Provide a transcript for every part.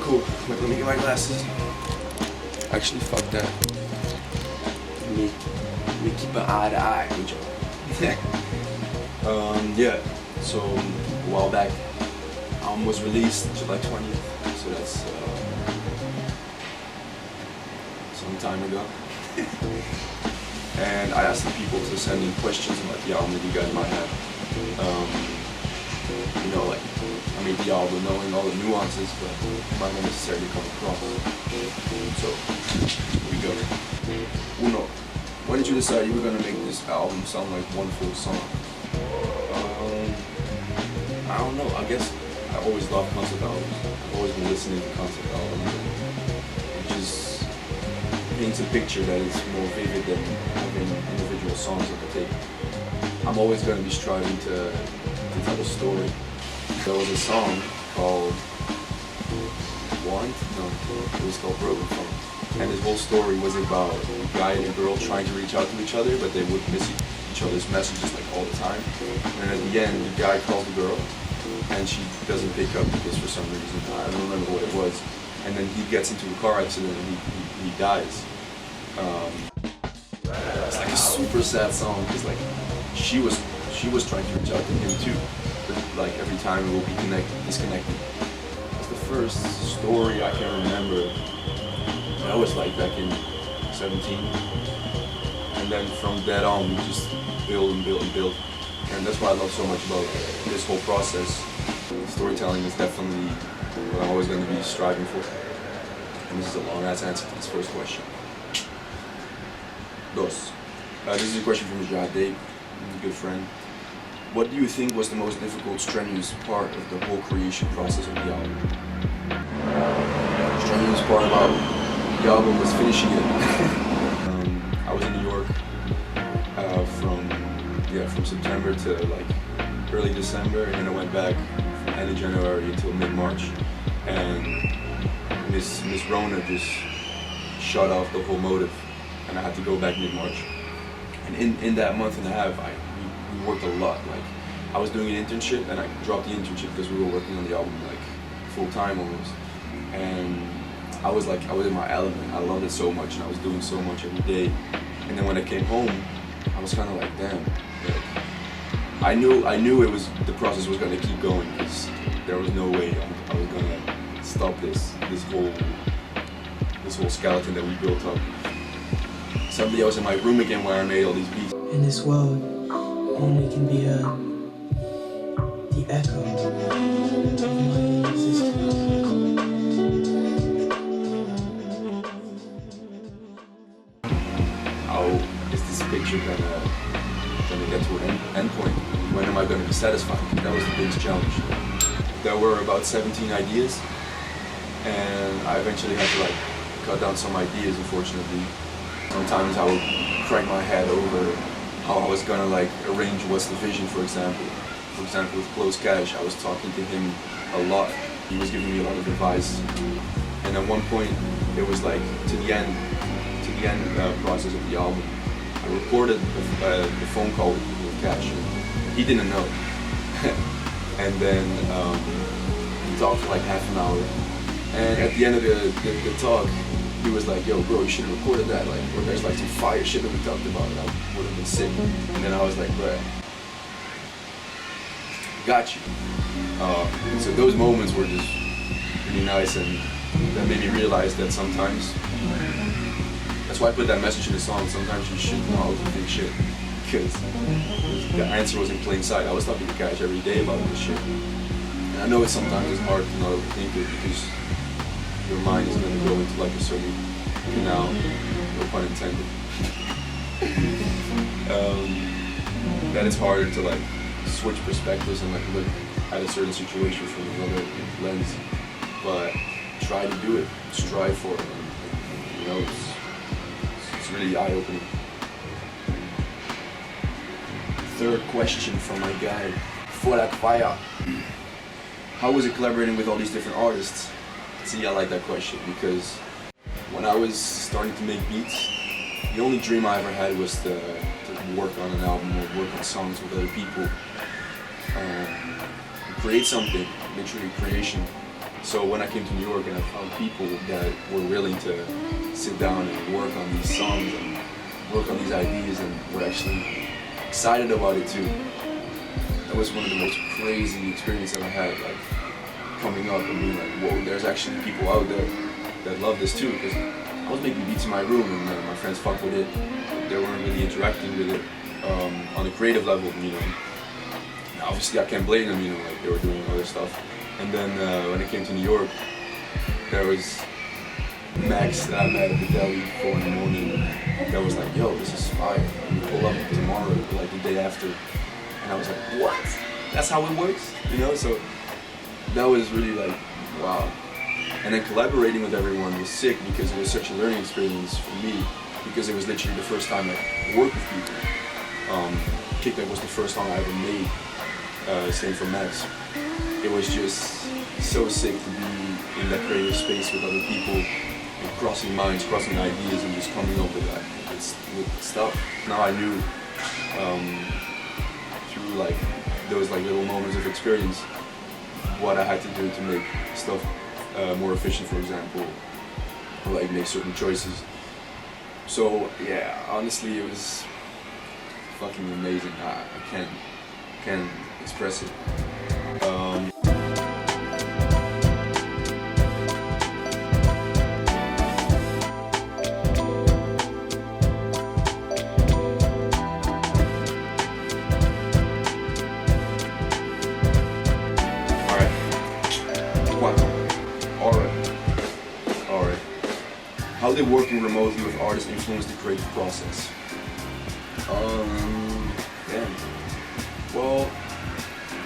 Cool. Wait, let me get my glasses. Actually, fuck that. Me keep an eye to eye with you. Yeah. So a while back, album was released July 20th. So that's some time ago. And I asked the people to send in questions about the album that you guys might have. You know, like, I made the album knowing all the nuances, but it might not necessarily come across. So, here we go. Uno, when did you decide you were going to make this album sound like one full song? I don't know, I guess I always loved concept albums. I've always been listening to concept albums. It just paints a picture that is more vivid than having individual songs on the tape. I'm always going to be striving to tell a story. There was a song called it was called Broken Phone. And this whole story was about a guy and a girl trying to reach out to each other, but they would miss each other's messages like all the time. And at the end, the guy calls the girl, and she doesn't pick up because for some reason, I don't remember what it was. And then he gets into a car accident and he dies. It's like a super sad song because like she was trying to reach out to him too, but like every time it will be disconnected. It's the first story I can remember. That was like back in 17, and then from that on we just build and build and build, and that's what I love so much about this whole process. Storytelling is definitely what I'm always going to be striving for. And this is a long-ass answer to this first question. Dos. This is a question from Jade, a good friend. What do you think was the most difficult, strenuous part of the whole creation process of the album? The strenuous part about the album was finishing it. I was in New York from September to like early December, and then I went back from end of January until mid-March, and Miss Rona just shut off the whole motive, and I had to go back mid-March. And in that month and a half, we worked a lot. Like, I was doing an internship, and I dropped the internship because we were working on the album like full time almost. And I was in my element. I loved it so much, and I was doing so much every day. And then when I came home, I was kind of like, damn. Like, I knew the process was gonna keep going because there was no way I was gonna stop this whole skeleton that we built up. Suddenly I was in my room again where I made all these beats. In this world, only can be heard the echo of my existence. How is this picture gonna get to an end point? When am I gonna be satisfied? That was the biggest challenge. There were about 17 ideas, and I eventually had to like cut down some ideas, unfortunately. Sometimes I would crank my head over how I was gonna like arrange what's the vision, for example. For example, with Close Cash, I was talking to him a lot. He was giving me a lot of advice. And at one point, it was like to the end process of the album. I recorded the phone call with Cash. He didn't know. And then we talked for like half an hour. And at the end of the talk, he was like, yo bro, you should have recorded that, like, or there's like some fire shit that we talked about, and I would have been sick. And then I was like, bro, got you. So those moments were just really nice, and that made me realize that sometimes, that's why I put that message in the song, sometimes you shouldn't know how to think shit, because the answer was in plain sight. I was talking to Cash every day about this shit. And I know sometimes it's hard to not overthink it, because your mind is going to go into like a certain canal, no pun intended. That it's harder to like switch perspectives and like look at a certain situation from another lens. But try to do it, strive for it. And, you know, it's really eye-opening. Third question from my guy, Fora Fire. How was it collaborating with all these different artists? See, I like that question because when I was starting to make beats, the only dream I ever had was to work on an album or work on songs with other people. Create something, literally creation. So when I came to New York and I found people that were willing to sit down and work on these songs and work on these ideas and were actually excited about it too, that was one of the most crazy experiences I had, like coming up and being like, whoa, there's actually people out there that love this too, because I was making beats in my room and my friends fucked with it. They weren't really interacting with it on a creative level, you know. Now, obviously I can't blame them, you know, like they were doing other stuff. And then when I came to New York, there was Max that I met at the deli 4 in the morning that was like, yo, this is fire. I'm gonna pull up tomorrow, like the day after. And I was like, what? That's how it works? You know, so that was really like, wow. And then collaborating with everyone was sick because it was such a learning experience for me, because it was literally the first time I worked with people. Kickback was the first song I ever made, same for Max. It was just so sick to be in that creative space with other people and crossing minds, crossing ideas, and just coming up with with stuff. Now I knew through like those like little moments of experience what I had to do to make stuff more efficient, for example, or like make certain choices. So yeah, honestly, it was fucking amazing. I can't express it. Alright. How did working remotely with artists influence the creative process? Damn. Well,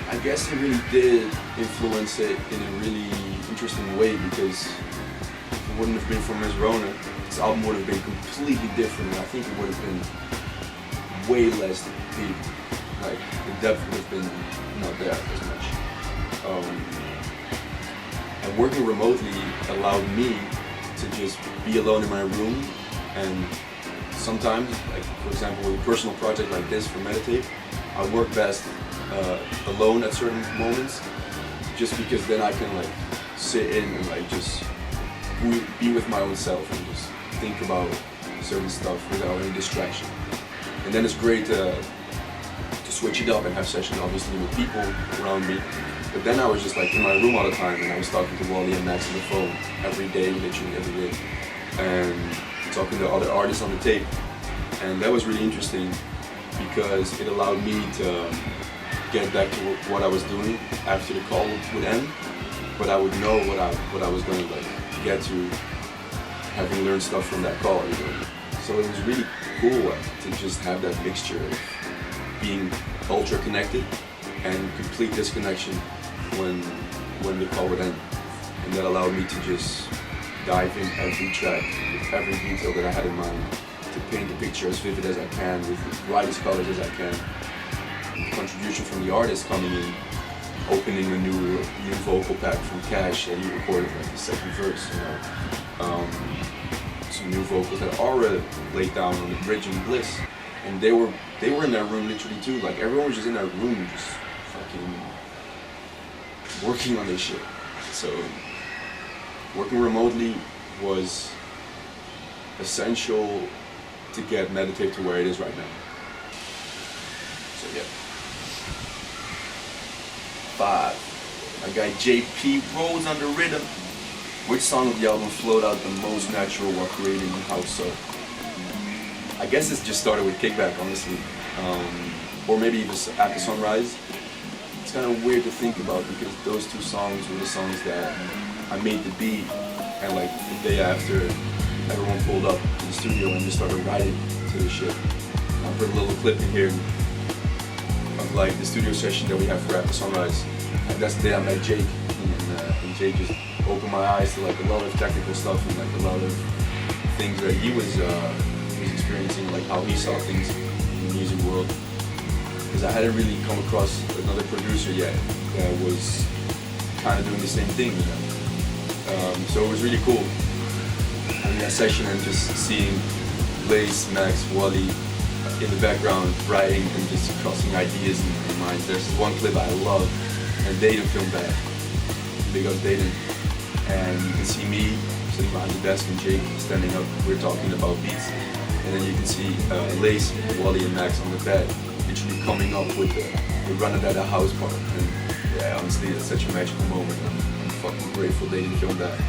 I guess it really did influence it in a really interesting way, because if it wouldn't have been for Ms. Rona, this album would have been completely different, and I think it would have been way less deep. Like, the depth would have been not there as much. And working remotely allowed me to just be alone in my room, and sometimes, like for example with a personal project like this for MediTape, I work best alone at certain moments, just because then I can like sit in and like just be with my own self and just think about certain stuff without any distraction. And then it's great to switch it up and have sessions obviously with people around me. But then I was just like in my room all the time, and I was talking to Wally and Max on the phone every day, literally every day, and talking to other artists on the tape. And that was really interesting because it allowed me to get back to what I was doing after the call would end, but I would know what I was going to like get to, having learned stuff from that call. You know? So it was really cool to just have that mixture of being ultra connected and complete disconnection when the call would end. And that allowed me to just dive in every track with every detail that I had in mind, to paint the picture as vivid as I can, with the brightest colors as I can. The contribution from the artist coming in, opening a new vocal pack from Cash that he recorded like the second verse, you know. Some new vocals that Aura laid down on the bridge in Bliss. And they were in that room literally too. Like everyone was just in that room just fucking working on this shit. So working remotely was essential to get MediTape to where it is right now. So yeah. 5. My guy JP rolls on the rhythm. Which song of the album flowed out the most natural while creating and how so? I guess it just started with Kickback, honestly. Or maybe even After Sunrise. It's kind of weird to think about because those two songs were the songs that I made the beat, and like the day after, everyone pulled up to the studio and just started writing to the shit. I put a little clip in here of like the studio session that we have for After Sunrise. And that's the day I met Jake, and Jake just opened my eyes to like a lot of technical stuff and like a lot of things that he was experiencing, like how he saw things in the music world. Because I hadn't really come across another producer yet that was kind of doing the same thing, you know. So it was really cool having that session and just seeing Blaze, Max, Wally in the background writing and just crossing ideas in minds. There's one clip I love, and Dayton filmed that. Big up Dayton. and you can see me sitting behind the desk and Jake standing up. We're talking about beats, and then you can see Lace, Wally, and Max on the bed, literally coming up with the Run It At a House part. And yeah, honestly, it's such a magical moment. I'm fucking grateful they didn't film that.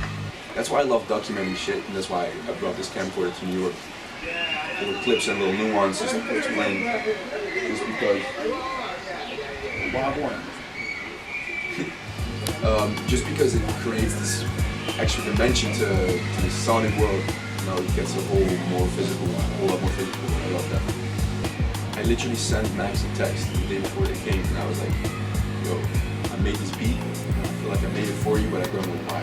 That's why I love documenting shit, and that's why I brought this camcorder to New York. Little clips and little nuances to explain. Just because. Just because it creates this extra dimension to the sonic world. You know, it gets a whole lot more physical. I love that. I literally sent Max a text the day before they came, and I was like, yo, I made this beat. I feel like I made it for you, but I don't know why.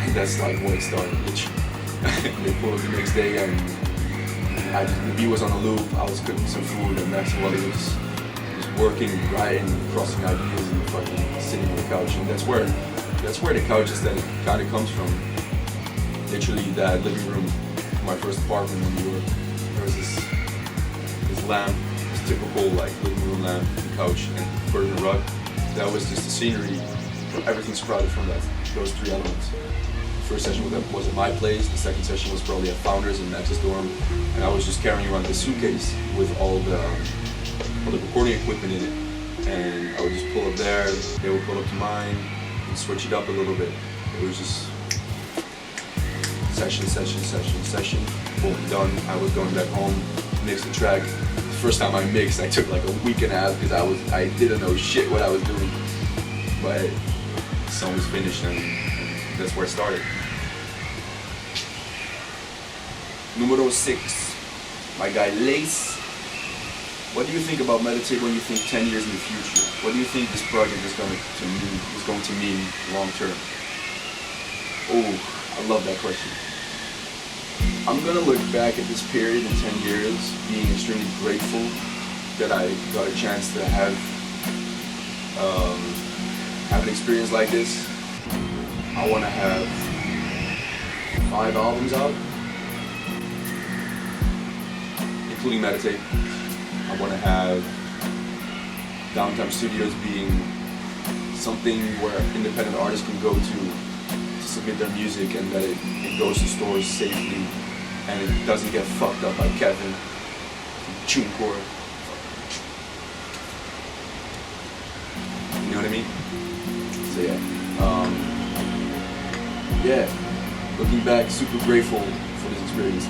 And that's like where it started, literally. They pulled up the next day, and the beat was on a loop. I was cooking some food, and Max while he was working, writing, crossing ideas, and fucking sitting on the couch. And that's where the couch aesthetic kind of comes from. Literally, that living room, my first apartment in New York. There was this lamp, this typical like living room lamp, couch, and curtain rug. That was just the scenery. Everything sprouted from those three elements. The first session was at my place. The second session was probably at Founders in Max's dorm, and I was just carrying around this suitcase with all the recording equipment in it. And I would just pull up there. They would pull up to mine and switch it up a little bit. It was just session. Boom, done. I was going back home, mix the track. The first time I mixed, I took like a week and a half because I didn't know shit what I was doing. But the song was finished, and that's where it started. Numero 6, my guy Lace. What do you think about MediTape when you think 10 years in the future? What do you think this project is going to mean long term? Oh, I love that question. I'm going to look back at this period in 10 years being extremely grateful that I got a chance to have an experience like this. I want to have 5 albums out, including MediTape. I want to have DownTime Studios being something where independent artists can go to submit their music, and that it goes to stores safely and it doesn't get fucked up by Kevin from TuneCore. You know what I mean? So yeah, looking back, super grateful for this experience.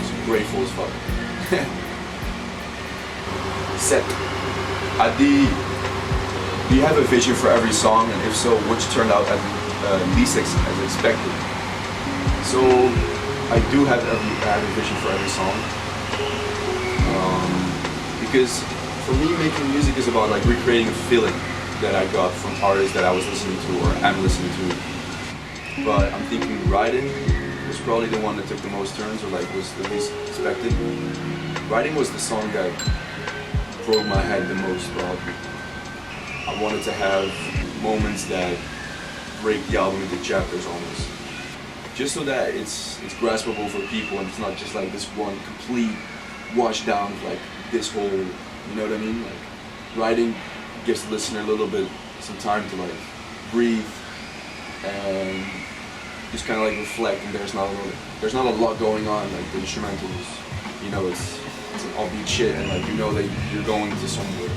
Super grateful as fuck. Set. Do you have a vision for every song, and if so, which turned out at least as expected? So I do have a vision for every song, because for me, making music is about like recreating a feeling that I got from artists that I was listening to or am listening to. But I'm thinking writing was probably the one that took the most turns, or like was the least expected. Writing was the song that broke my head the most, probably. I wanted to have moments that break the album into chapters almost. Just so that it's graspable for people, and it's not just like this one complete wash down of like this whole, you know what I mean? Like writing gives the listener a little bit some time to like breathe and just kind of like reflect, and there's not a lot going on, like the instrumentals, you know, it's an upbeat shit, and like you know that you're going to somewhere.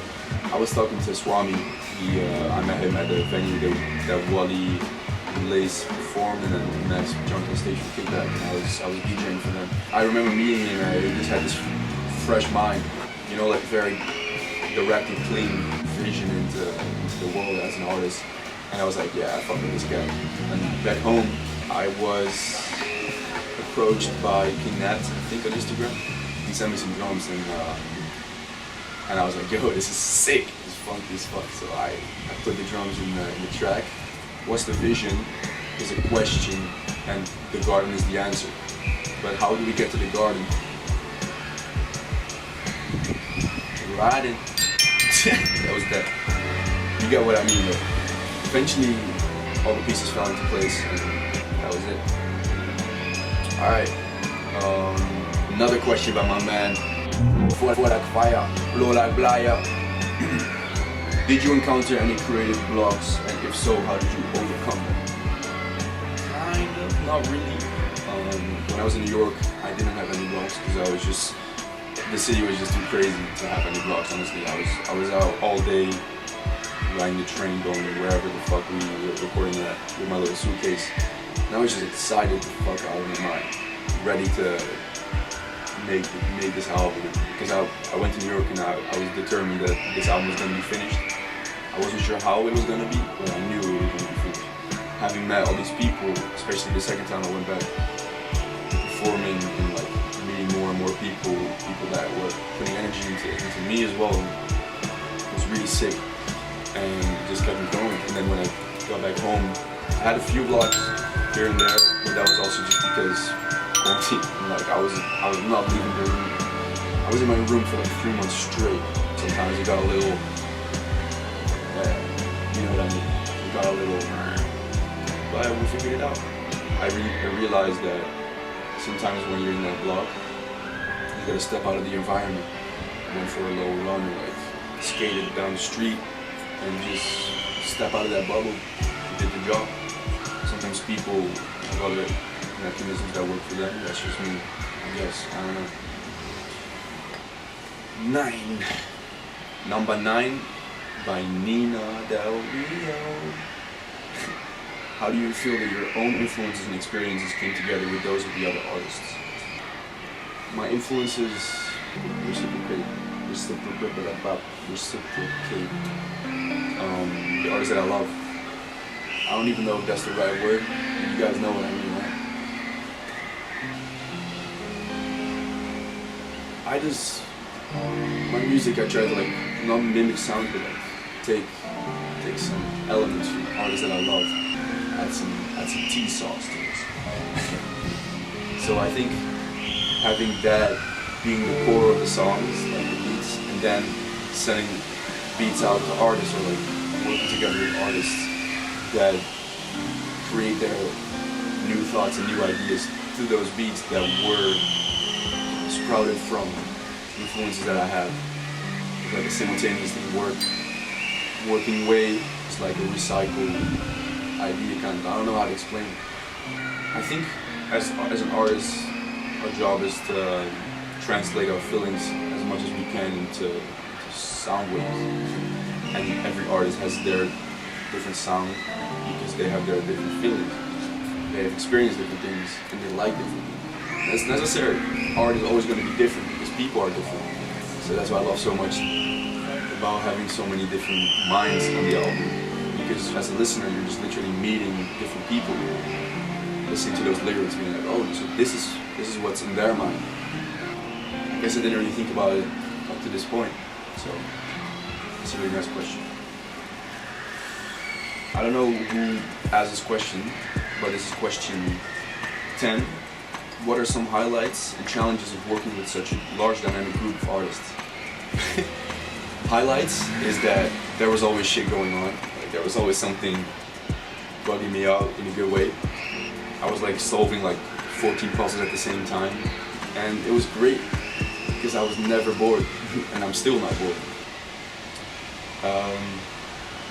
I was talking to Swami. I met him at the venue that Wally and Lace performed, and then Max jumped on the stage for Kickback, and I was DJing for them. I remember meeting him, and I just had this fresh mind, you know, like very direct and clean vision into the world as an artist. And I was like, yeah, I fuck with this guy. And back home, I was approached by King Nat, I think on Instagram. He sent me some drums, and I was like, yo, this is sick. It's funky as fuck. So I put the drums in the track. What's the vision is a question, and the garden is the answer. But how do we get to the garden? Riding. That was that. You get what I mean, though. Eventually, all the pieces fell into place, and that was it. Alright. Another question by my man. For like fire, blow like blaya. Did you encounter any creative blocks, and if so, how did you overcome them? not really. When I was in New York, I didn't have any blocks because the city was just too crazy to have any blocks. Honestly, I was out all day, riding the train, going wherever the fuck we were recording that with my little suitcase. And I was just excited to fuck out of my mind, ready to make this album. Because I went to New York and I was determined that this album was gonna be finished. I wasn't sure how it was gonna be, but I knew it was gonna be finished. Having met all these people, especially the second time I went back, performing and like meeting more and more people that were putting energy into me as well, it was really sick, and it just kept me going. And then when I got back home, I had a few vlogs here and there, but that was also just because quarantine. Like I was not leaving the room. I was in my room for like 3 months straight. Sometimes it got a little, you know what I mean? It got a little, but we figured it out. I realized that sometimes when you're in that block, you gotta step out of the environment. I went for a little run, like skated down the street, and just step out of that bubble. You did the job. Sometimes people have other mechanisms that work for them. That's just me, I guess. I don't know. 9. Number 9 by Nina Del Rio. How do you feel that your own influences and experiences came together with those of the other artists? My influences reciprocate. The artists that I love. I don't even know if that's the right word. You guys know what I mean, right? My music, I try to like not mimic sound, but like take some elements from artists that I love, add some tea sauce to this. So I think having that being the core of the songs, like the beats, and then sending beats out to artists or like working together with artists that create their new thoughts and new ideas through those beats that were sprouted from influences that I have. It's like a simultaneously working way. It's like a recycled idea kind of. I don't know how to explain it. I think as an artist, our job is to translate our feelings as much as we can into sound waves. And every artist has their different sound because they have their different feelings. They have experienced different things and they like different things. That's necessary. Art is always going to be different because people are different. So that's why I love so much about having so many different minds on the album. Because as a listener, you're just literally meeting different people, listening to those lyrics, being like, oh, so this is what's in their mind. I guess I didn't really think about it up to this point. So that's a really nice question. I don't know who asked this question, but this is question 10. What are some highlights and challenges of working with such a large dynamic group of artists? Highlights is that there was always shit going on. Like there was always something bugging me out in a good way. I was like solving like 14 puzzles at the same time, and it was great because I was never bored, and I'm still not bored.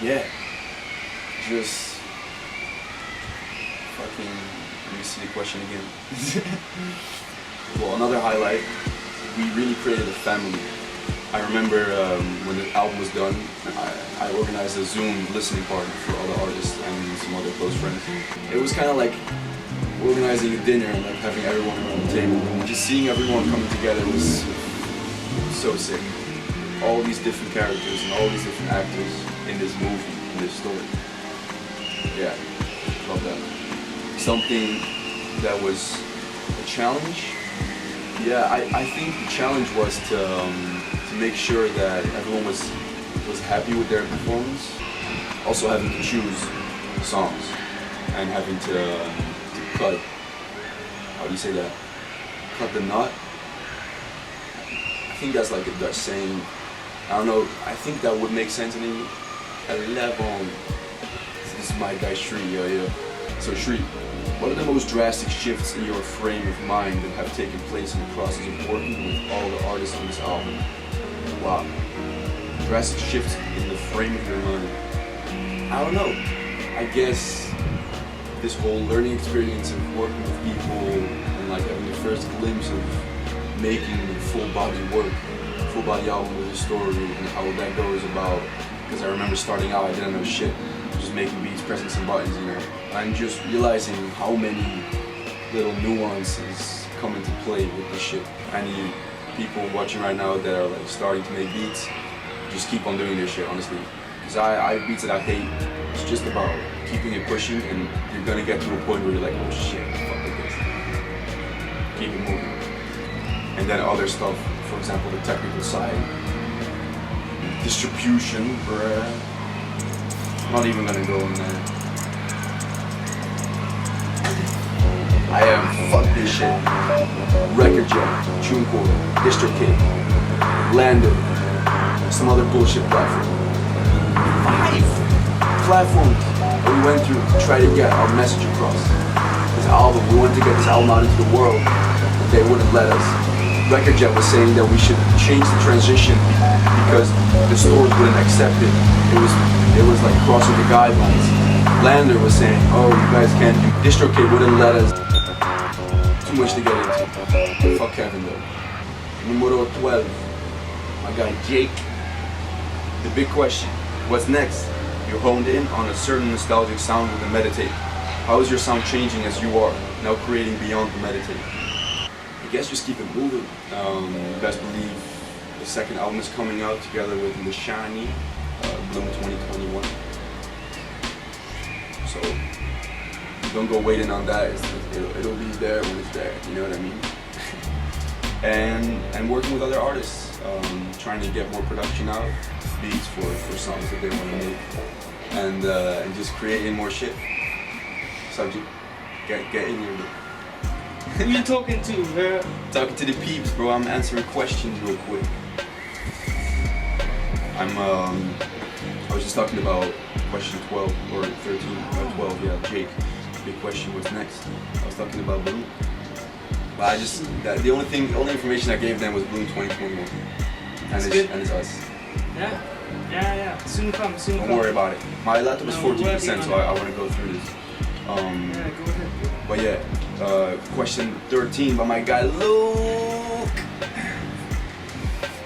Yeah, just fucking. Let me see the question again. Well, another highlight, we really created a family. I remember when the album was done, I organized a Zoom listening party for all the artists and some other close friends. It was kind of like organizing a dinner and like having everyone around the table. Just seeing everyone coming together was so sick. All these different characters and all these different actors in this movie, in this story. Yeah, love that. Something that was a challenge. Yeah, I think the challenge was to make sure that everyone was happy with their performance. Also having to choose songs and having to cut, how do you say that? Cut the knot. I think that's like a Dutch saying. I don't know, I think that would make sense in English. 11. This is my guy Shri, yeah. So Shri, what are the most drastic shifts in your frame of mind that have taken place in the process of working with all the artists on this album? Wow. Drastic shifts in the frame of your mind. I don't know. I guess this whole learning experience of working with people and like having the first glimpse of making full body work, full body album with a story and how that goes about. Because I remember starting out, I didn't know shit, just making beats, pressing some buttons, you know. I'm just realizing how many little nuances come into play with this shit. Any people watching right now that are like starting to make beats, just keep on doing this shit, honestly. Because I have beats that I hate. It's just about keeping it pushing, and you're gonna get to a point where you're like, oh shit, fuck with this. Keep it moving. And then other stuff, for example, the technical side, distribution, bruh. Not even gonna go in there. I am fuck this shit. Record Jet, TuneCore, DistroKid, Lander, some other bullshit platform. 5 platforms that we went through to try to get our message across. This album, we wanted to get this album out into the world, but they wouldn't let us. Record Jet was saying that we should change the transition because the stores wouldn't accept it. It was like crossing the guidelines. Lander was saying, oh, you guys can't do. DistroKid wouldn't let us. Too much to get into. Fuck Kevin though. Numero 12. My guy Jake. The big question. What's next? You're honed in on a certain nostalgic sound with the MediTape. How is your sound changing as you are now creating beyond the MediTape? I guess just keep it moving. Best believe the second album is coming out together with The Shiny, Bloom 2021. So don't go waiting on that. It'll be there when it's there. You know what I mean? and working with other artists, trying to get more production out, beats for songs that they want to make, and just creating more shit. Subject, get in here. Who you talking to, bro? Talking to the peeps, bro. I'm answering questions real quick. I was just talking about question 12 or 13 or 12. Yeah, Jake. Big question. What's next? I was talking about Bloom. But the only information I gave them was Bloom 2021, and it's us. Yeah. Soon come. Don't worry about it. My laptop is 14%, so I want to go through this. Yeah, go ahead. But yeah, question 13 by my guy Luke.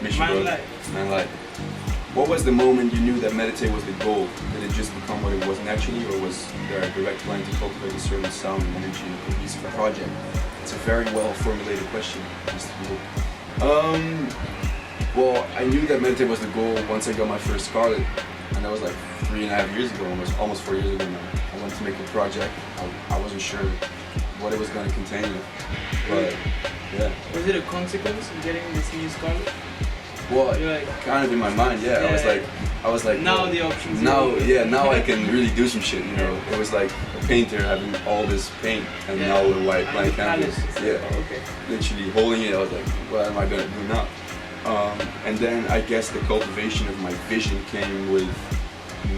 Miss you, bro. Man, like, what was the moment you knew that MediTape was the goal? Did it just become what it was naturally, or was there a direct plan to cultivate a certain sound and energy in a cohesive project? It's a very well formulated question, Mr. Luke. Well, I knew that MediTape was the goal once I got my first Scarlet, and that was like 3.5 years ago, almost 4 years ago now. I wanted to make a project. I wasn't sure what it was going to contain, but yeah. Was it a consequence of getting this new Scarlet? Well, kind of in my mind, yeah. I was like. Now well, the options. Now I can really do some shit. You know, it was like a painter having all this paint and now a white blank canvas. Yeah. Oh, okay. Literally holding it, I was like, what am I gonna do now? And then I guess the cultivation of my vision came with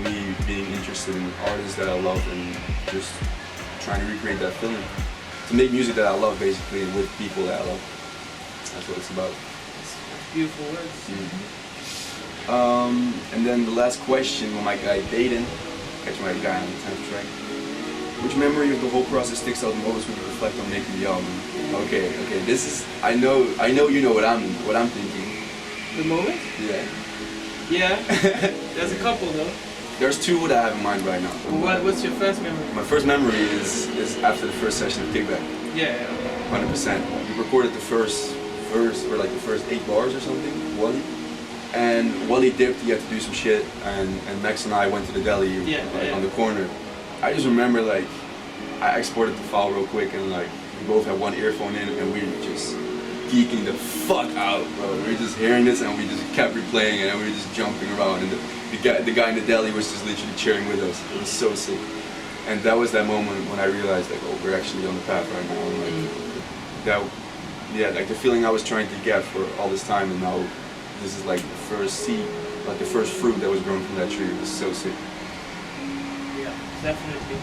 me being interested in artists that I love and just trying to recreate that feeling. To make music that I love, basically, and with people that I love. That's what it's about. Beautiful words. Mm-hmm. And then the last question with my guy Dayton, catch my guy on the 10th track. Which memory of the whole process sticks out the most when you reflect on making the album? Okay, this is, I know you know what I'm thinking. The moment? Yeah. There's a couple though. There's two that I have in mind right now. What's your first memory? My first memory is after the first session of Kickback. Yeah. 100%. We recorded the first verse, or like the first 8 bars or something, Wally. And Wally dipped, he had to do some shit, and Max and I went to the deli on the corner. I just remember like, I exported the file real quick and like, we both had one earphone in and we were just geeking the fuck out, bro. We were just hearing this and we just kept replaying it and we were just jumping around, and the guy in the deli was just literally cheering with us. It was so sick. And that was that moment when I realized like, oh, we're actually on the path right now. And like, like the feeling I was trying to get for all this time, and now this is like the first seed, like the first fruit that was grown from that tree. It was so sick. Yeah, definitely.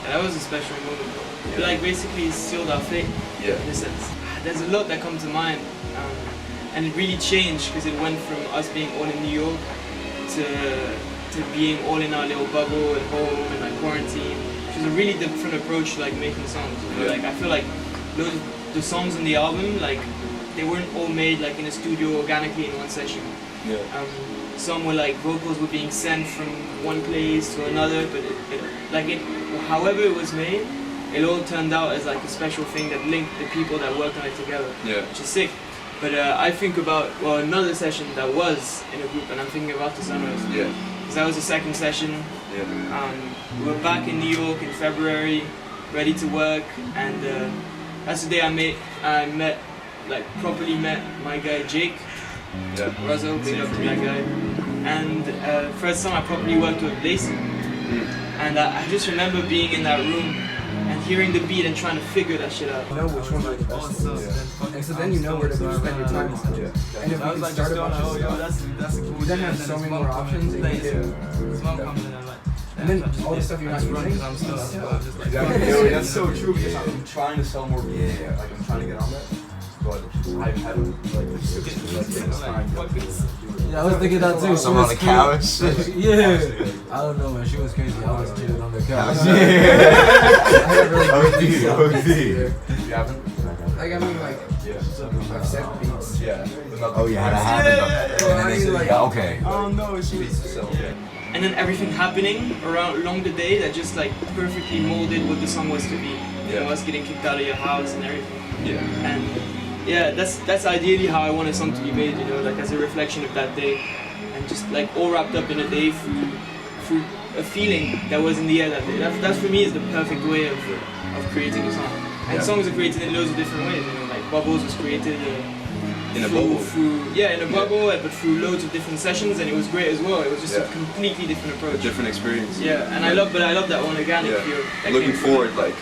And that was a special moment. Yeah. Like basically sealed our fate. Yeah. In a sense. There's a lot that comes to mind, and it really changed because it went from us being all in New York to being all in our little bubble at home and like quarantine, which is a really different approach to like making songs. You know? Yeah. Like I feel like loads of the songs on the album, like they weren't all made like in a studio organically in one session. Yeah. Some were like vocals were being sent from one place to another, but however it was made, it all turned out as like a special thing that linked the people that worked on it together. Yeah. Which is sick. But I think about another session that was in a group, and I'm thinking about the Sunrise. Yeah. Because that was the second session. Yeah. We were back in New York in February, ready to work, and that's the day I properly met my guy Jake. Yeah. Russell, big up to that guy. And first time I properly worked with Blaze. And I just remember being in that room and hearing the beat and trying to figure that shit out. You know which one's like the best. And so then you know where to go spend your time on. Yeah. And if we can start a bunch of stuff, you then have so many more options and you can and then all the stuff you're not using. Exactly. Yo, that's so true because I'm trying to sell more beats. Yeah. Like I'm trying to get on that. But I haven't time. Yeah, I was thinking that too. She on was the couch. Yeah. I don't know, man. She was crazy. I was chilling on the couch. Yeah. I had really great OD. You haven't? Like I mean like I've said beats. Yeah. Oh yeah, I had it. Yeah, okay. Oh no, she beats to sell. Yeah. And then everything happening along the day that just like perfectly molded what the song was to be. You know, us getting kicked out of your house and everything. Yeah. And yeah, that's ideally how I want a song to be made, you know, like as a reflection of that day. And just like all wrapped up in a day through a feeling that was in the air that day. That for me is the perfect way of creating a song. And songs are created in loads of different ways, you know, like Bubbles was created in a bubble. In a bubble, but through loads of different sessions, and it was great as well. It was just a completely different approach. A different experience. Yeah, and I love that one organic feel. Looking forward, like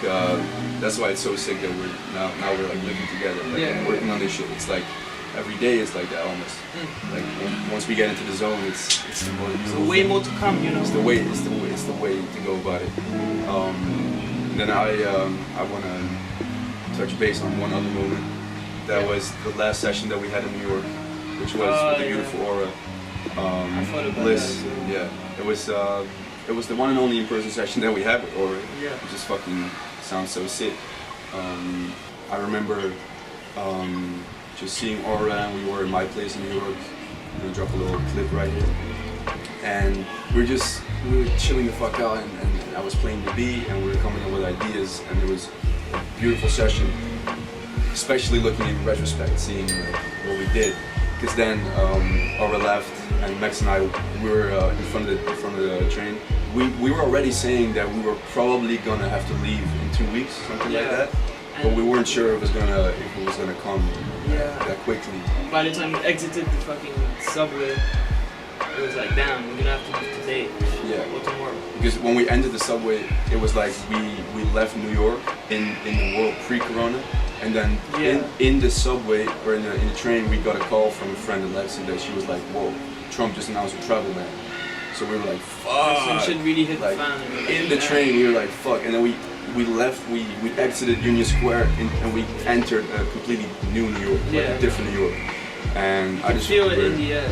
that's why it's so sick that we're now we're like living together, like working on this shit. It's like every day is like that almost. Like once we get into the zone, it's the more beautiful. So way more to come, you know. It's the way to go about it. Then I want to touch base on one other moment. That was the last session that we had in New York, which was with the beautiful Aura. I thought about Bliss. that. Yeah, it was the one and only in-person session that we had with Aura. Yeah. It just fucking sounds so sick. I remember just seeing Aura, and we were in my place in New York. I'm gonna drop a little clip right here. And we were chilling the fuck out, and I was playing the beat, and we were coming up with ideas, and it was a beautiful session. Especially looking in retrospect, seeing what we did, because then Aura left, and Max and I we were in front of the train. We were already saying that we were probably gonna have to leave in 2 weeks, something like that. But we weren't sure if it was gonna come that quickly. By the time we exited the fucking subway, it was like, damn, we're gonna have to leave today or tomorrow. Because when we entered the subway, it was like we left New York in the world pre-corona. And then in the subway or in the train, we got a call from a friend Alexi that she was like, "Whoa, Trump just announced a travel ban." So we were like, "Fuck!" Some shit really hit like, the fan. In the train, we were like, "Fuck!" And then we left. We exited Union Square and we entered a completely new New York, like a different New York. And I just feel remember, it in the air.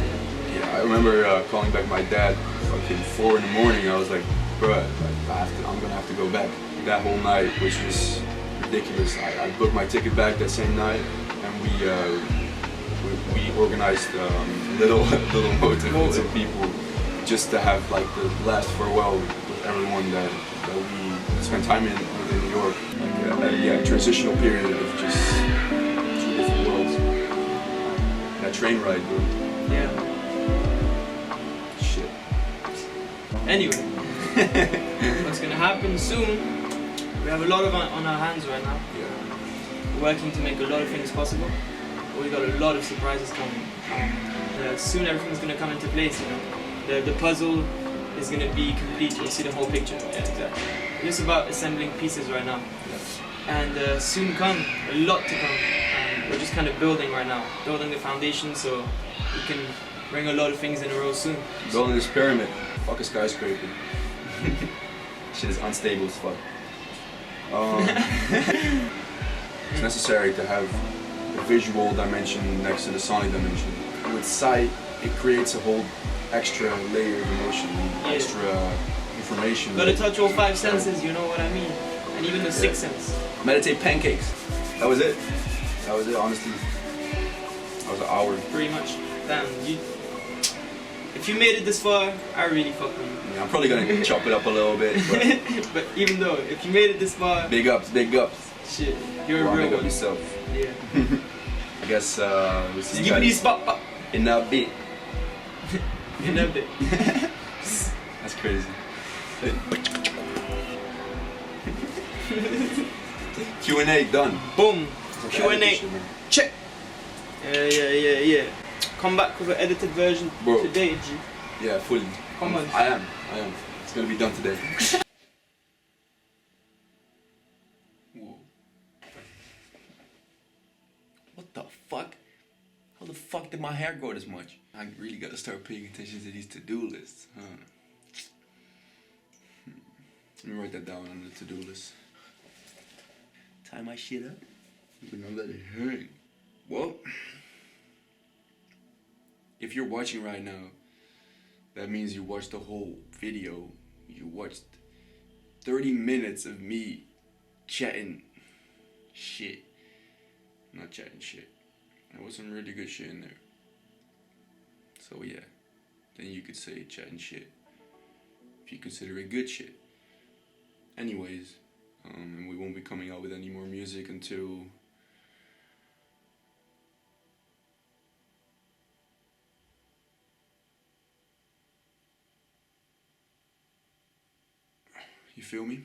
Yeah, I remember calling back my dad, fucking 4 in the morning. I was like, "Bruh, like, I'm gonna have to go back." That whole night was just ridiculous. I booked my ticket back that same night, and we organized little motives of people just to have like the last farewell with everyone that we spent time in New York. Like a transitional period of just 2 different worlds. That train ride, bro. Yeah. Shit. Anyway, what's gonna happen soon? We have a lot on our hands right now. Yeah. We're working to make a lot of things possible. We got a lot of surprises coming. Soon everything's gonna come into place. You know, the puzzle is gonna be complete. You'll see the whole picture. Yeah, exactly. We're just about assembling pieces right now. Yeah. And soon come, a lot to come. We're just kind of building right now, building the foundation so we can bring a lot of things in a row soon. Building this pyramid. Fuck a skyscraper. Shit is unstable as fuck. It's necessary to have a visual dimension next to the sonic dimension. With sight, it creates a whole extra layer of emotion, extra information. Gotta touch all five senses, you know what I mean? And even the sixth sense. MediTape pancakes. That was it. That was it, honestly. That was an hour. Pretty much. Damn, if you made it this far, I really fuck with you. Yeah, I'm probably gonna chop it up a little bit, but But even though, if you made it this far, big ups, big ups. shit, you're Go a on, real big up one. yourself. Yeah. I guess we'll see you Give me these guys pop. in a bit. In a bit. That's crazy. Q&A done. Boom. Look at Q&A. edition, man. Check. Yeah. Come back with an edited version Bro. today, G. Yeah, fully. Come on. I am. It's gonna be done today. Whoa. What the fuck? How the fuck did my hair grow this much? I really gotta start paying attention to these to-do lists, huh? Let me write that down on the to-do list. Tie my shit up. We're gonna let it hang. Well, if you're watching right now, that means you watched the whole video. You watched 30 minutes of me chatting shit. Not chatting shit. There was some really good shit in there. So yeah, then you could say chatting shit if you consider it good shit. Anyways, and we won't be coming out with any more music until you feel me?